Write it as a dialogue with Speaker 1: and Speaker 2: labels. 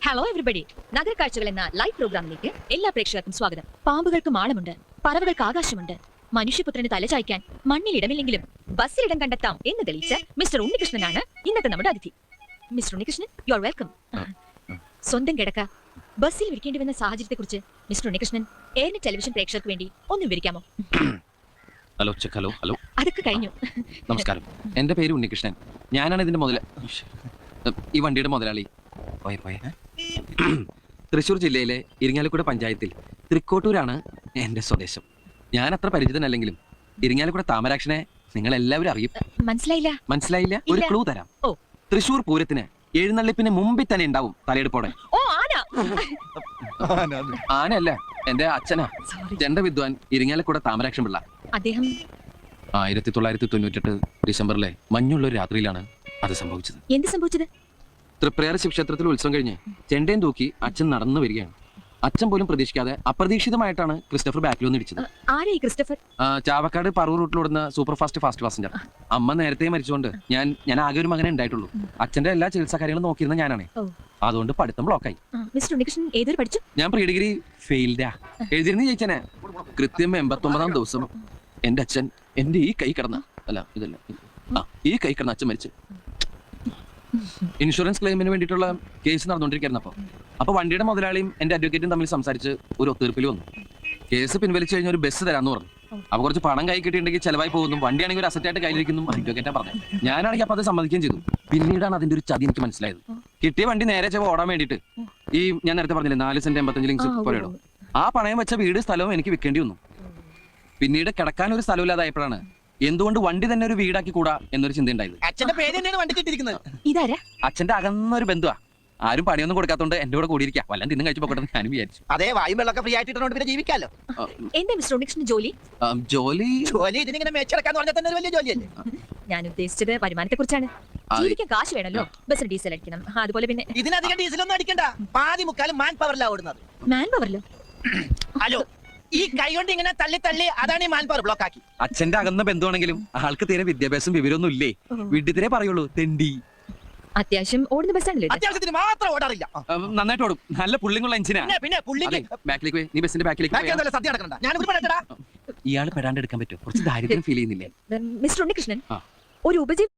Speaker 1: Hello everybody, നഗരക്കാഴ്ചകൾ എന്ന live പ്രോഗ്രാമിലേക്ക് എല്ലാ പ്രേക്ഷകർക്കും സ്വാഗതം. പാമ്പുകൾക്ക് മാളമുണ്ട്, പറവകൾക്ക് ആകാശമുണ്ട്, മനുഷ്യപുത്രന് തലചായ്ക്കാൻ മണ്ണിൽ ഇടമില്ലെങ്കിലും ബസ്സിൽ ഇടം കണ്ടെത്താം എന്ന് തെളിയിച്ച മിസ്റ്റർ ഉണ്ണികൃഷ്ണനാണ് ഇന്നത്തെ നമ്മുടെ അതിഥി. Mister Unnikrishnan, you are welcome. സ്വന്തം കിടക്ക ബസ്സിൽ വിരിക്കേണ്ടി വന്ന സാഹചര്യത്തെക്കുറിച്ച് മിസ്റ്റർ ഉണ്ണികൃഷ്ണൻ ഏറെ ടെലിവിഷൻ പ്രേക്ഷകർക്ക് വേണ്ടി ഒന്ന് വിവരിക്കാമോ?
Speaker 2: Hello check. ഹലോ ഹലോ,
Speaker 1: അതൊക്കെ കഴിഞ്ഞു.
Speaker 2: നമസ്കാരം. എൻ്റെ പേര് ഉണ്ണികൃഷ്ണൻ. ഞാനാണ് ഇതിന്റെ ഈ വണ്ടിയുടെ മുതലാളി. തൃശ്ശൂർ ജില്ലയിലെ ഇരിങ്ങാലക്കുട പഞ്ചായത്തിൽ തൃക്കോട്ടൂരാണ് എൻ്റെ സ്വദേശം. ഞാൻ അത്ര പരിചിതനല്ലെങ്കിലും ഇരിങ്ങാലക്കുട താമരാക്ഷനെ നിങ്ങൾ എല്ലാവരും അറിയും. മനസ്സിലായില്ല? ഒരു ക്ലൂ തരാം. തൃശ്ശൂർ പൂരത്തിന് എഴുന്നള്ളിപ്പിന് മുമ്പിൽ തന്നെ ഉണ്ടാവും തലയെടുപ്പോടെ. ആനയല്ല, എന്റെ അച്ഛനാ ജണ്ട വിദ്വാൻ ഇരിങ്ങാലക്കുട താമരാക്ഷൻ പിള്ള. അദ്ദേഹം 1998 ഡിസംബറിലെ മഞ്ഞുള്ള ഒരു രാത്രിയിലാണ് അത് സംഭവിച്ചത്. എന്ത് സംഭവിച്ചത്? തൃപ്രയാർ ശിവക്ഷേത്രത്തിൽ ഉത്സവം കഴിഞ്ഞ് ചെണ്ടയും തൂക്കി അച്ഛൻ നടന്നു വരികയാണ്. അച്ഛൻ പോലും പ്രതീക്ഷിക്കാതെ അപ്രതീക്ഷിതമായിട്ടാണ് ക്രിസ്റ്റഫർ ബാക്കിൽ വന്ന് ഇടിച്ചത്. ചാവക്കാട് പറവൂർ റൂട്ടിലോടുന്ന സൂപ്പർ ഫാസ്റ്റ് പാസഞ്ചർ. അമ്മ നേരത്തെ മരിച്ചുകൊണ്ട് ഞാൻ ആകെ ഒരു മകനെ ഉണ്ടായിട്ടുള്ളൂ. അച്ഛന്റെ എല്ലാ ചികിത്സാ കാര്യങ്ങളും നോക്കിയിരുന്ന ഞാനാണ്. അതുകൊണ്ട് പഠിത്തം ബ്ലോക്കായി. ഞാൻ പ്രീ ഡിഗ്രി ഫെയിൽഡാ. എഴുതിരുന്ന് ജയിച്ചനെ. കൃത്യം 89-ാം ദിവസം എന്റെ അച്ഛൻ എന്റെ ഈ കൈ കിടന്ന അച്ഛൻ മരിച്ചു. ഇൻഷുറൻസ് ക്ലെയിമിന് വേണ്ടിയിട്ടുള്ള കേസ് നടന്നുകൊണ്ടിരിക്കുന്നു. അപ്പൊ വണ്ടിയുടെ മുതലാളിയും എന്റെ അഡ്വക്കേറ്റും തമ്മിൽ സംസാരിച്ച് ഒരു ഒത്തീർപ്പിൽ വന്നു. കേസ് പിൻവലിച്ചു കഴിഞ്ഞ ഒരു ബസ് തരാന്ന് പറഞ്ഞു. അപ്പൊ കുറച്ച് പണം കൈ കിട്ടിയിട്ടുണ്ടെങ്കിൽ ചെലവായി പോകുന്നു, വണ്ടിയാണെങ്കിൽ ഒരു അസറ്റായിട്ട് കയ്യിലിരിക്കുന്നു അഡ്വക്കേറ്റാ പറഞ്ഞു. ഞാനാണെങ്കിൽ അപ്പൊ അത് സമ്മതിക്കുകയും ചെയ്തു. പിന്നീടാണ് അതിന്റെ ഒരു ചതി എനിക്ക് മനസ്സിലായത്. കിട്ടിയ വണ്ടി നേരെ ചെവ ഓടാൻ വേണ്ടിയിട്ട് ഈ ഞാൻ നേരത്തെ പറഞ്ഞില്ലേ 4 സെന്റ് 85 ലിങ്സ് പോലെയോ ആ പണയം വെച്ച വീട് സ്ഥലവും എനിക്ക് വിൽക്കേണ്ടി വന്നു. പിന്നീട് കിടക്കാൻ ഒരു സ്ഥലമില്ലാതായപ്പോഴാണ് എന്തുകൊണ്ട് വണ്ടി തന്നെ ഒരു വീടാക്കി കൂടാ എന്നൊരു ചിന്ത ഉണ്ടായത്. അച്ഛന്റെ അകന്നൊരു ബന്ധുവാ. ആരും പണിയൊന്നും കൊടുക്കാത്തോണ്ട് എന്റെ കൂടെ കൂടിയിരിക്കാം. വല്ലതും തിന്നും കഴിച്ചു പോകട്ടെ ഞാനും വിചാരിച്ചു.
Speaker 3: അതേ വായും വെള്ളമൊക്കെ ഫ്രീ ആയിട്ട് പിന്നെ ജീവിക്കാലോ.
Speaker 2: ജോലി
Speaker 3: ഇതിനിങ്ങനെ മെച്ചെടുക്കാന്ന് പറഞ്ഞാൽ തന്നെ ഒരു വലിയ ജോലിയല്ലേ?
Speaker 1: ഞാൻ ഉദ്ദേശിച്ചത് വരുമാനത്തെ കുറിച്ചാണ്. ജീവിക്കാൻ കാശ് വേണല്ലോ. ബസ്സിൽ ഡീസൽ അടിക്കണം, അതുപോലെ പിന്നെ
Speaker 3: ഇതിനധികം ഡീസലൊന്നും അടിക്കണ്ട. പാതി മുക്കാലും മാൻ പവറിലാണ് ഓടുന്നത്.
Speaker 1: മാൻ പവറിലോ?
Speaker 3: ഹലോ, ഈ കൈ കൊണ്ട് ഇങ്ങനെ തള്ളി അതാണ് ഈ മാൻ പവർ ബ്ലോക്ക് ആക്കി.
Speaker 2: അച്ഛന്റെ അകന്ന ബന്ധുവാണെങ്കിലും ആൾക്ക് തീരെ വിദ്യാഭ്യാസം വിവരമൊന്നും ഇല്ലേ. വിഡ്ഢിത്തിരെ പറയുള്ളൂ, തെണ്ടി.
Speaker 1: അത്യാവശ്യം ഓടുന്ന ബസ്സാണല്ലോ.
Speaker 3: അത്യാവശ്യത്തിന് മാത്രം ഓടാറില്ല.
Speaker 2: നന്നായിട്ട് ഓടും. നല്ല പുള്ളിങ്ങുള്ള എഞ്ചിനാ.
Speaker 3: പിന്നെ
Speaker 2: ബാക്കിലേക്ക് നീ ബസിന്റെ ബാക്കിലേക്ക്
Speaker 3: സദ്യ നടക്കണ്ട. ഞാൻ
Speaker 2: ഇയാള് പെടാണ്ട് എടുക്കാൻ പറ്റുമോ? കുറച്ച് ദാരിദ്ര്യം ഫീൽ ചെയ്യുന്നില്ലേ
Speaker 1: മിസ്റ്റർ ഉണ്ണികൃഷ്ണൻ? ഒരു ഉപജീവ